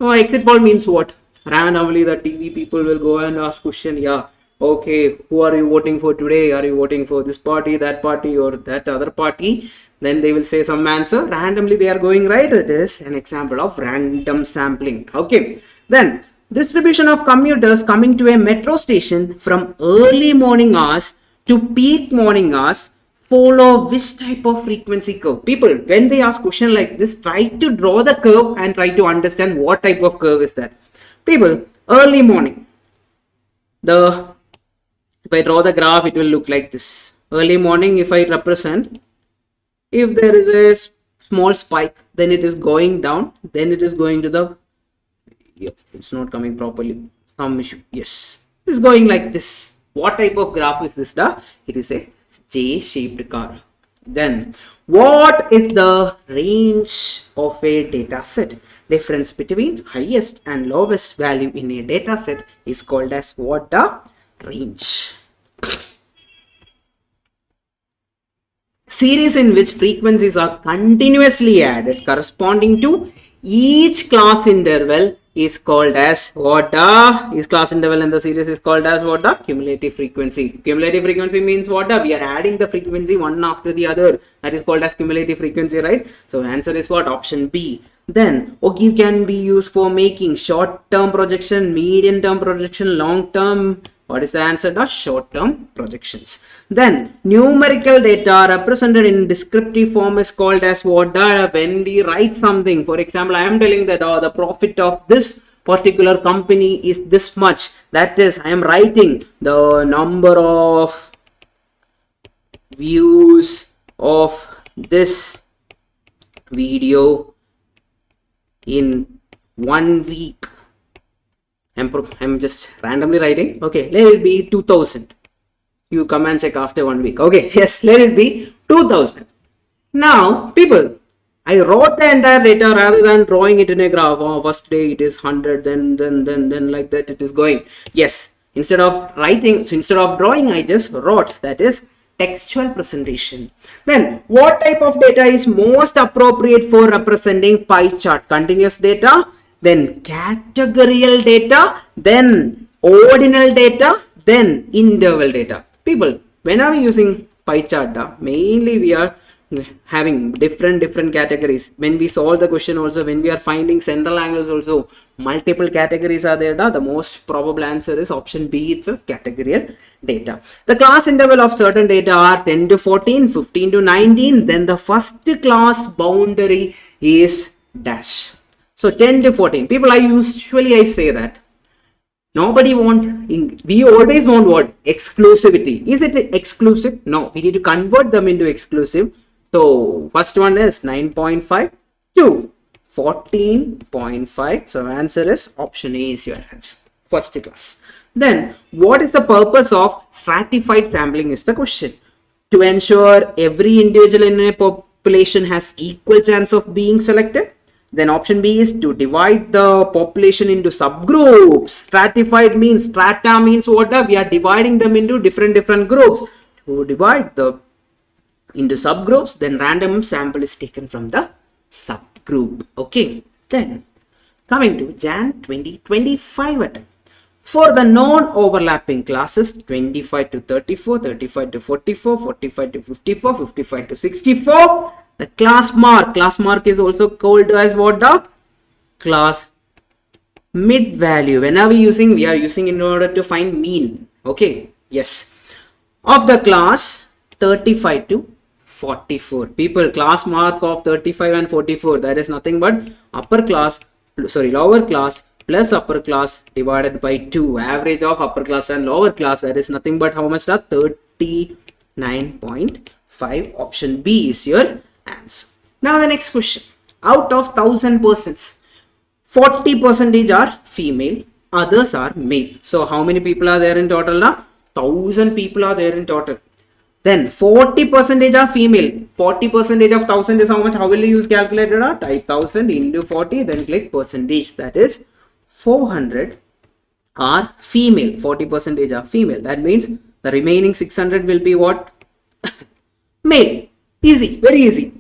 Exit poll means what? Randomly the TV people will go and ask question. Yeah, okay, who are you voting for today? Are you voting for this party, that party, or that other party? Then they will say some answer. Randomly they are going right. It is an example of random sampling. Okay. Then distribution of commuters coming to a metro station from early morning hours to peak morning hours follow which type of frequency curve? People, when they ask question like this, try to draw the curve and try to understand what type of curve is that. People, early morning. If I draw the graph, it will look like this. Early morning, if I represent, if there is a small spike, then it is going down, then it is going to the, it's not coming properly, some issue, yes, it's going like this. What type of graph is this? It is a J-shaped curve. Then, what is the range of a data set? Difference between highest and lowest value in a data set is called as what? The range. Series in which frequencies are continuously added corresponding to each class interval is called as what? Each class interval in the series is called as what? Cumulative frequency. Cumulative frequency means what? We are adding the frequency one after the other. That is called as cumulative frequency, right? So answer is what? Option B. Then Ogive can be used for making short-term projection, medium-term projection, long-term. What is the answer? Short-term projections. Then numerical data represented in descriptive form is called as what? When we write something, for example, I am telling that the profit of this particular company is this much. That is, I am writing the number of views of this video in 1 week. I'm just randomly writing. Okay, let it be 2000. You come and check after 1 week. Okay, yes, let it be 2000. Now, people, I wrote the entire data rather than drawing it in a graph. Oh, first day it is 100, then like that it is going. Yes, instead of drawing, I just wrote. That is textual presentation. Then, what type of data is most appropriate for representing pie chart? Continuous data, then categorical data, then ordinal data, then interval data. People, when are we using pie chart? Mainly we are having different categories. When we solve the question also, when we are finding central angles also, multiple categories are there. The most probable answer is option B itself, categorical data. The class interval of certain data are 10 to 14, 15 to 19. Then the first class boundary is dash. So 10 to 14. People, I say that nobody we always want what? Exclusivity. Is it exclusive? No, we need to convert them into exclusive. So first one is 9.5 to 14.5. So answer is option A is your answer. First class. Then what is the purpose of stratified sampling is the question. To ensure every individual in a population has equal chance of being selected. Then option B is to divide the population into subgroups. Stratified means, strata means what? We are dividing them into different groups. To divide the into subgroups, then random sample is taken from the subgroup. Okay, then coming to Jan 2025 attempt. For the non-overlapping classes 25 to 34, 35 to 44, 45 to 54, 55 to 64, the class mark is also called as what? The class mid value. Whenever we are using in order to find mean. Okay, yes, of the class 35 to 44 people. Class mark of 35 and 44, that is nothing but lower class plus upper class divided by 2. Average of upper class and lower class, that is nothing but how much? 39.5. Option B is your answer. Now the next question. Out of 1000 persons, 40% are female, others are male. So how many people are there in total? 1000 people are there in total. Then 40% are female. 40% of 1000 is how much? How will you use calculator? Type 1000 into 40, then click percentage. That is 400 are female. 40% are female. That means the remaining 600 will be what? Male. Easy, very easy.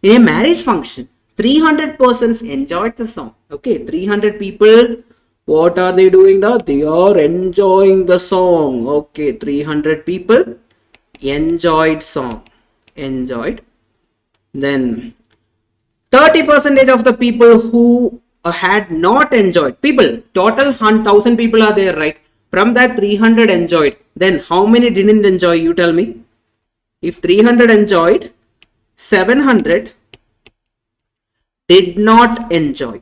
In a marriage function, 300 persons enjoyed the song. Okay, 300 people, what are they doing now? They are enjoying the song. Okay, 300 people enjoyed song. Enjoyed. Then 30% of the people who had not enjoyed. People, total 1000 people are there, right? From that 300 enjoyed. Then how many didn't enjoy? You tell me. If 300 enjoyed, 700 did not enjoy.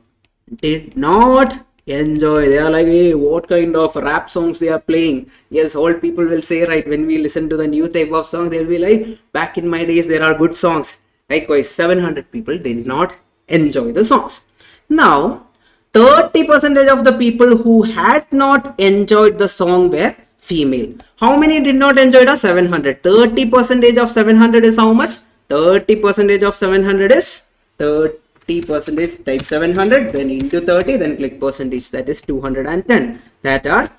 Did not enjoy. They are like, hey, what kind of rap songs they are playing? Yes, old people will say, right, when we listen to the new type of song, they'll be like, back in my days there are good songs. Likewise, 700 people did not enjoy the songs. Now 30% of the people who had not enjoyed the song were female. How many did not enjoy it? 700. 30% of 700 is how much? 30% of 700 is 30%. Type 700, then into 30, then click percentage. That is 210. That are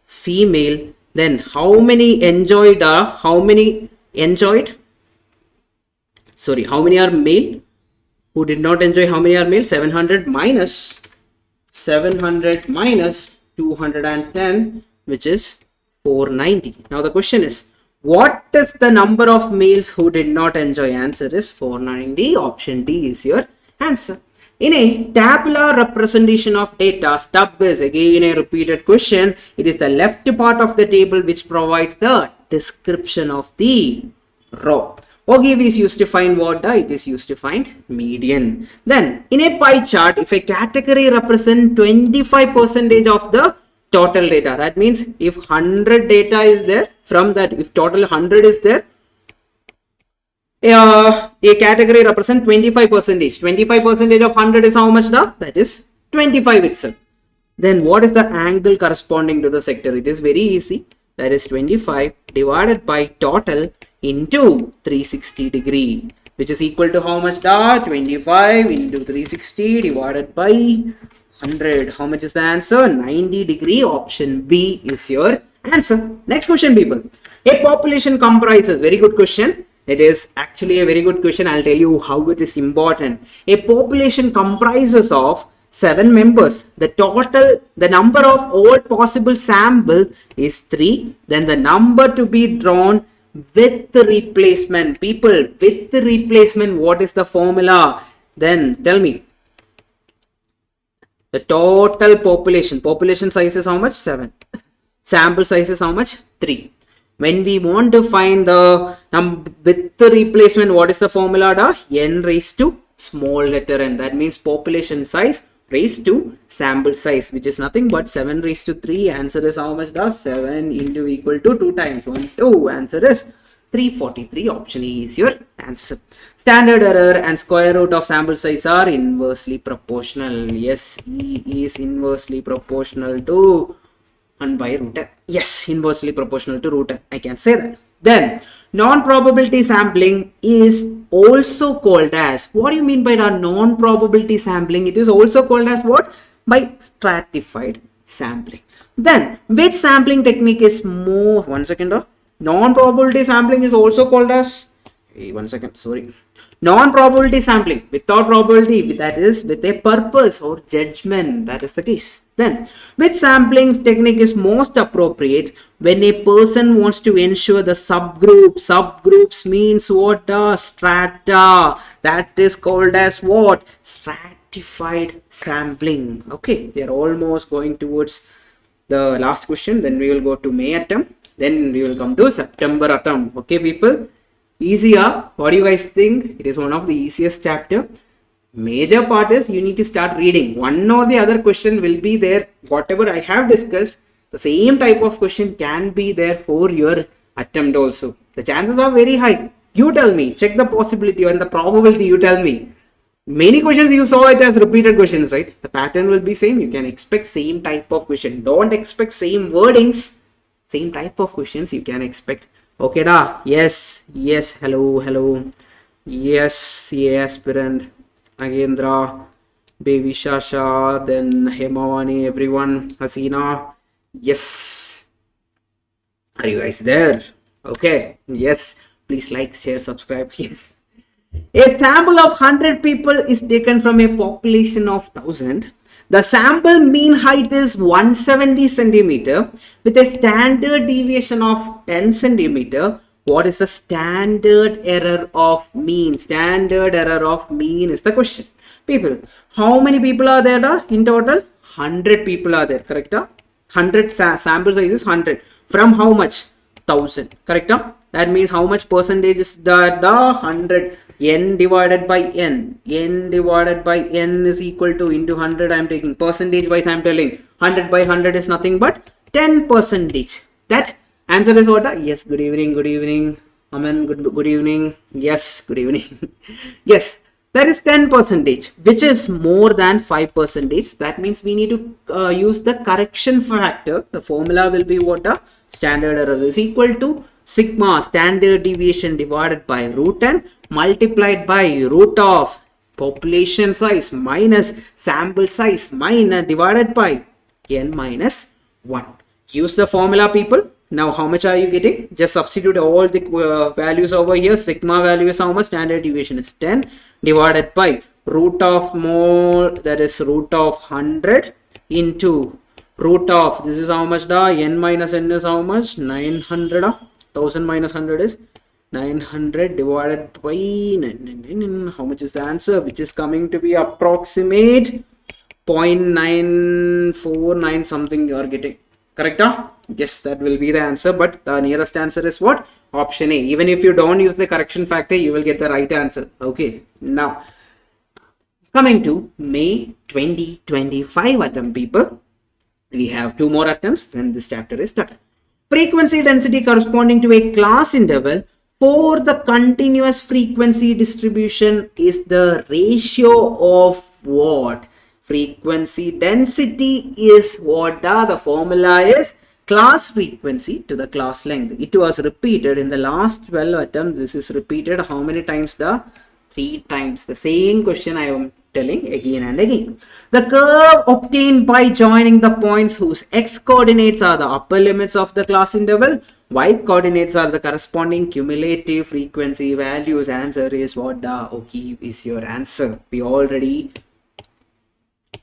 female. Then how many enjoyed are? How many enjoyed? Sorry, how many are male? Who did not enjoy? How many are male? 700 minus 210, which is 490. Now the question is, what is the number of males who did not enjoy? Answer is 490. Option D is your answer. In a tabular representation of data, stub is again a repeated question. It is the left part of the table which provides the description of the row. Ogive is used to find what? It is used to find median. Then in a pie chart, if a category represents 25% of the total data, that means if 100 data is there, from that, if total 100 is there, a category represents 25%. 25% of 100 is how much? That is 25 itself. Then what is the angle corresponding to the sector? It is very easy. That is 25 divided by total into 360 degree, which is equal to how much? 25 into 360 divided by 100. How much is the answer? 90 degree. Option B is your answer. Next question, people. A population comprises, very good question. It is actually a very good question. I'll tell you how it is important. A population comprises of 7 members. The number of all possible sample is 3. Then the number to be drawn with the replacement. People, with the replacement, what is the formula? Then tell me. The total population size is how much? 7. Sample size is how much? 3. When we want to find the with the replacement, what is the formula? N raised to small letter n. That means population size raised to sample size, which is nothing but 7 raised to 3. Answer is how much? 7 into equal to 2 times 1, 2. Answer is 343. Option E is your answer. Standard error and square root of sample size are inversely proportional. Yes, E is inversely proportional to 1 by root n. Yes, inversely proportional to root n. I can say that. Then, non-probability sampling is also called as, what do you mean by the non-probability sampling? It is also called as what? By stratified sampling. Then, which sampling technique is more, one second, non-probability sampling is also called as, non-probability sampling without probability, that is with a purpose or judgment, that is the case. Then, which sampling technique is most appropriate when a person wants to ensure the subgroups means what? Strata, that is called as what? Stratified sampling. Okay, they are almost going towards the last question. Then we will go to May attempt, then we will come to September attempt. Okay people, easier. What do you guys think? It is one of the easiest chapter. Major part is you need to start reading. One or the other question will be there. Whatever I have discussed, the same type of question can be there for your attempt also. The chances are very high. You tell me, check the possibility and the probability, you tell me. Many questions you saw it as repeated questions, right? The pattern will be same. You can expect same type of question. Don't expect same wordings. Same type of questions you can expect. Okay da? Yes, hello. Yes, aspirant. Nagendra, Baby Shasha, then Hemawani, everyone, Hasina. Yes. Are you guys there? Okay. Yes. Please like, share, subscribe. Yes. A sample of 100 people is taken from a population of 1000. The sample mean height is 170 centimeter with a standard deviation of 10 centimeter. What is the standard error of mean? Standard error of mean is the question. People, how many people are there in total? 100 people are there, correct? 100 sample size is 100. From how much? 1000, correct? That means how much percentage is that? The 100. N divided by n. N divided by n is equal to into 100. I am taking percentage wise. I am telling 100 by 100 is nothing but 10 percentage. That answer is what? Yes. Good evening. Good evening. Amen. Good evening. Yes. Good evening. Yes. That is 10 percentage, which is more than 5 percentage. That means we need to use the correction factor. The formula will be what? Standard error is equal to sigma standard deviation divided by root n multiplied by root of population size minus sample size minus divided by n minus 1. Use the formula people. Now how much are you getting? Just substitute all the values over here. Sigma value is how much? Standard deviation is 10 divided by root of more, that is root of 100 into root of, this is how much da? N minus n is how much? 900. 1000 minus 100 is 900 divided by 9. How much is the answer? Which is coming to be approximate 0.949 something you are getting. Correct? Yes, that will be the answer. But the nearest answer is what? Option A. Even if you don't use the correction factor, you will get the right answer. Okay. Now, coming to May 2025 attempt people. We have 2 more attempts. Then this chapter is done. Frequency density corresponding to a class interval for the continuous frequency distribution is the ratio of what? Frequency density is what? The formula is class frequency to the class length. It was repeated in the last 12 attempts. This is repeated how many times? 3 times. The same question I am telling again and again. The curve obtained by joining the points whose x coordinates are the upper limits of the class interval, y coordinates are the corresponding cumulative frequency values. Answer is what? Ogive is your answer. We already,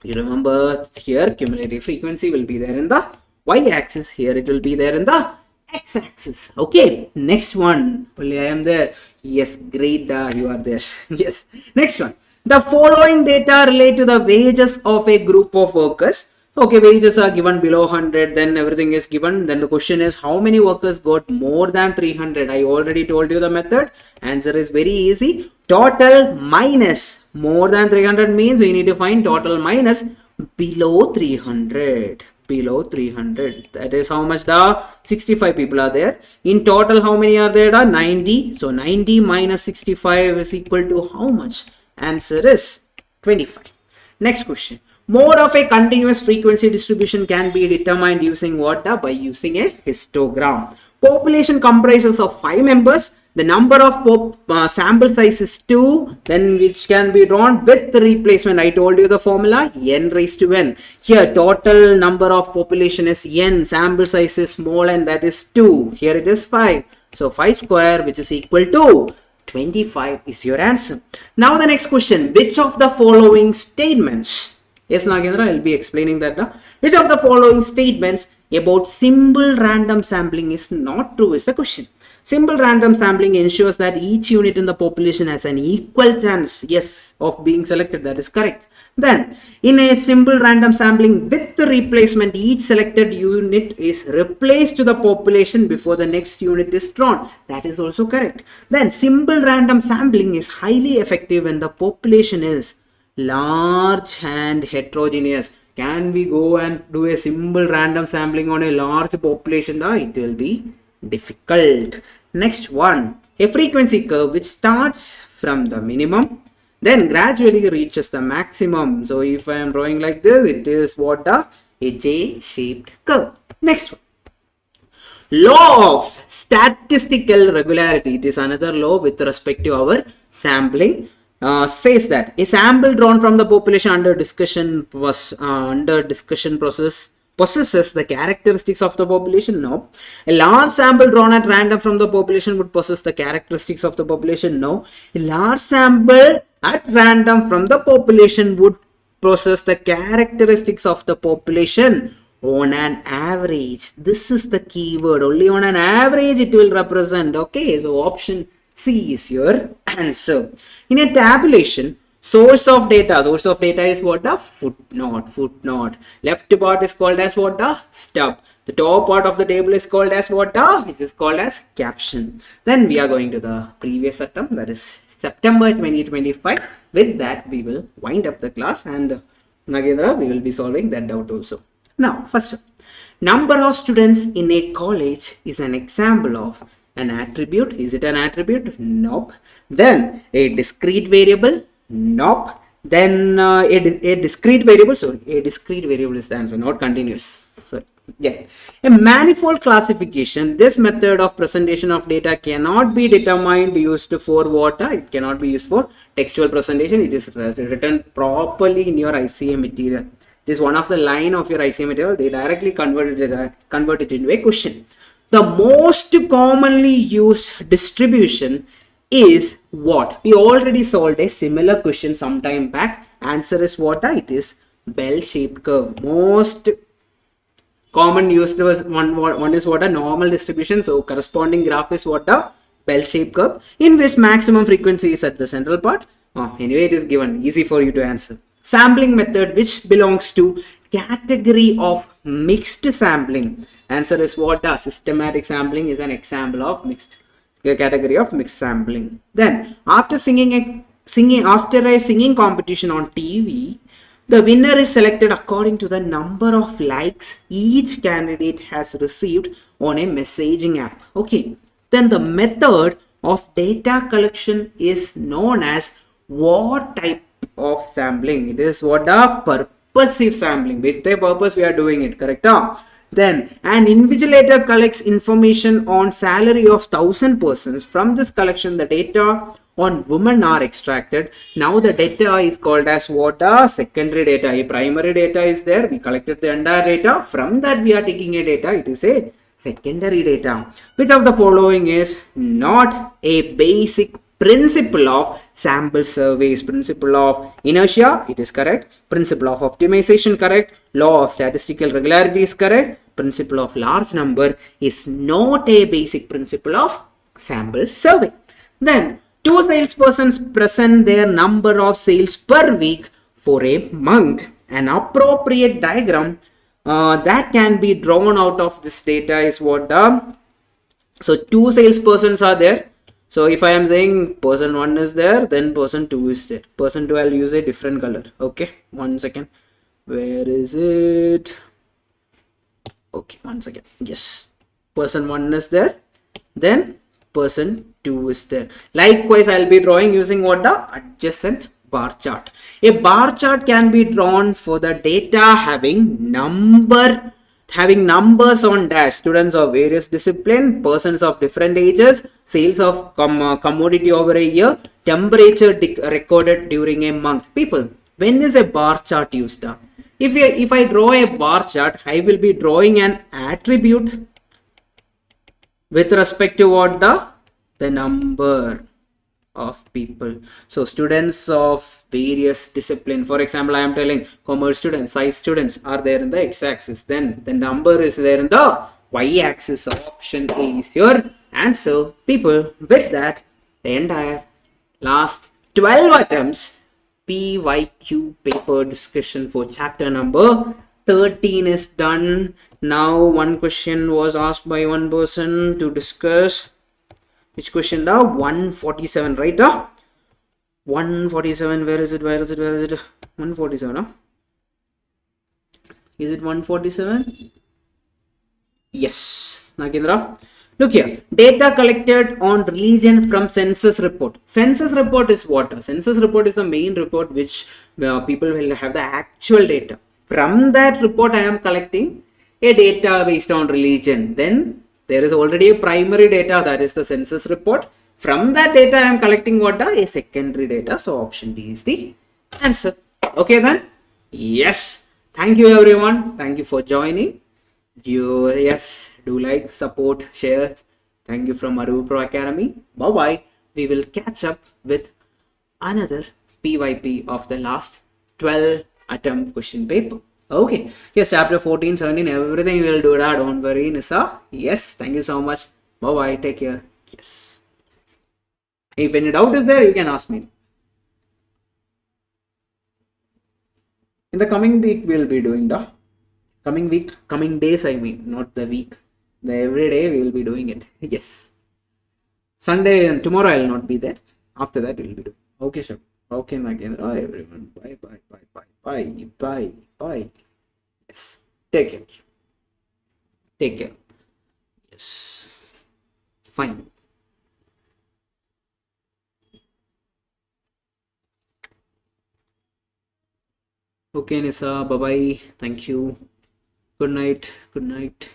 you remember here cumulative frequency will be there in the y-axis. Here it will be there in the x-axis. Okay, next one. Only I am there. Yes, great. You are there. Yes. Next one. The following data relate to the wages of a group of workers. Okay, wages are given below 100, then everything is given. Then the question is how many workers got more than 300? I already told you the method. Answer is very easy. Total minus more than 300 means we need to find total minus below 300. below 300. That is how much the 65 people are there. In total, how many are there? 90. So 90 minus 65 is equal to how much? Answer is 25. Next question. Mode of a continuous frequency distribution can be determined using what? By using a histogram. Population comprises of 5 members. The number of sample size is 2, then which can be drawn with the replacement. I told you the formula, n raised to n. Here total number of population is n, sample size is small and that is 2. Here it is 5. So 5 square, which is equal to 25 is your answer. Now the next question, which of the following statements? Yes, Nagendra, I'll be explaining that. Which of the following statements about simple random sampling is not true is the question. Simple random sampling ensures that each unit in the population has an equal chance, yes, of being selected. That is correct. Then, in a simple random sampling with the replacement, each selected unit is replaced to the population before the next unit is drawn. That is also correct. Then, simple random sampling is highly effective when the population is large and heterogeneous. Can we go and do a simple random sampling on a large population? It will be difficult. Next one, a frequency curve which starts from the minimum then gradually reaches the maximum. So if I am drawing like this, it is what? A J-shaped curve. Next one, law of statistical regularity. It is another law with respect to our sampling. Says that a sample drawn from the population under discussion process possesses the characteristics of the population? No. A large sample drawn at random from the population would possess the characteristics of the population? No. A large sample at random from the population would possess the characteristics of the population on an average. This is the keyword. Only on an average it will represent. Okay, so option C is your answer. In a tabulation, source of data is what? The footnote. Left part is called as what? The stub. The top part of the table is called as what? It is called as caption. Then we are going to the previous attempt, that is September 2025. With that, we will wind up the class, and Nagendra, we will be solving that doubt also. Now, first, number of students in a college is an example of an attribute. Is it an attribute? Nope. Then a discrete variable? Nope. Then a discrete variable is the answer, not continuous. Sorry. Yeah. A manifold classification. This method of presentation of data cannot be determined used for what? It cannot be used for textual presentation. It is written properly in your ICA material. It is one of the line of your ICA material. They directly convert it into a question. The most commonly used distribution is what? We already solved a similar question some time back. Answer is what? It is bell-shaped curve. Most common used was one is what? A normal distribution. So corresponding graph is what? A bell-shaped curve in which maximum frequency is at the central part. Anyway, it is given. Easy for you to answer. Sampling method which belongs to category of mixed sampling. Answer is what? Systematic sampling is an example of mixed category of mixed sampling. Then after a singing competition on TV, the winner is selected according to the number of likes each candidate has received on a messaging app. Okay. Then the method of data collection is known as what type of sampling? It is what? Purposive sampling. With the purpose we are doing it, correct? Then an invigilator collects information on salary of 1,000 persons. From this collection, the data on women are extracted. Now the data is called as what? Secondary data. A primary data is there. We collected the entire data. From that we are taking a data. It is a secondary data. Which of the following is not a basic principle of sample surveys? Principle of inertia, it is correct. Principle of optimization, correct. Law of statistical regularity is correct. Principle of large number is not a basic principle of sample survey. Then 2 salespersons present their number of sales per week for a month. An appropriate diagram that can be drawn out of this data is what? So 2 salespersons are there. So if I am saying person 1 is there, then person 2 is there. Person 2, I'll use a different color. Okay, 1 second. Where is it? Okay, once again, yes, person 1 is there, then person 2 is there. Likewise, I'll be drawing using what? The adjacent bar chart. A bar chart can be drawn for the data having numbers on dash, students of various discipline, persons of different ages, sales of commodity over a year, temperature recorded during a month. People, when is a bar chart used? If I draw a bar chart, I will be drawing an attribute with respect to what? The number of people. So students of various discipline, for example, I am telling commerce students, science students are there in the x-axis, then the number is there in the y-axis. So option A is your answer. People, with that, the entire last 12 attempts PYQ paper discussion for chapter number 13 is done. Now one question was asked by one person to discuss. Which question now? 147, right? 147, where is it? 147, huh? Is it 147? Yes, Nagendra. Look here, data collected on religion from census report. Census report is what? Census report is the main report which people will have the actual data. From that report, I am collecting a data based on religion. Then there is already a primary data, that is the census report. From that data, I am collecting what? A secondary data. So option D is the answer. Okay then? Yes. Thank you everyone. Thank you for joining. Yes, do like, support, share. Thank you from ArivuPro Academy. Bye bye. We will catch up with another PYP of the last 12 attempt question paper. Okay, yes, chapter 14, 17, everything we will do that. Don't worry, Nisa. Yes, thank you so much. Bye bye. Take care. Yes. If any doubt is there, you can ask me. In the coming week, we will be doing the coming days, I mean, not the week. The every day we will be doing it. Yes. Sunday and tomorrow I will not be there. After that we will be doing. Okay, sure. Okay, Nagendra. Everyone. Bye, bye, bye, bye, bye, bye, bye. Yes. Take care. Take care. Yes. Fine. Okay, Nisa. Bye bye. Thank you. Good night. Good night.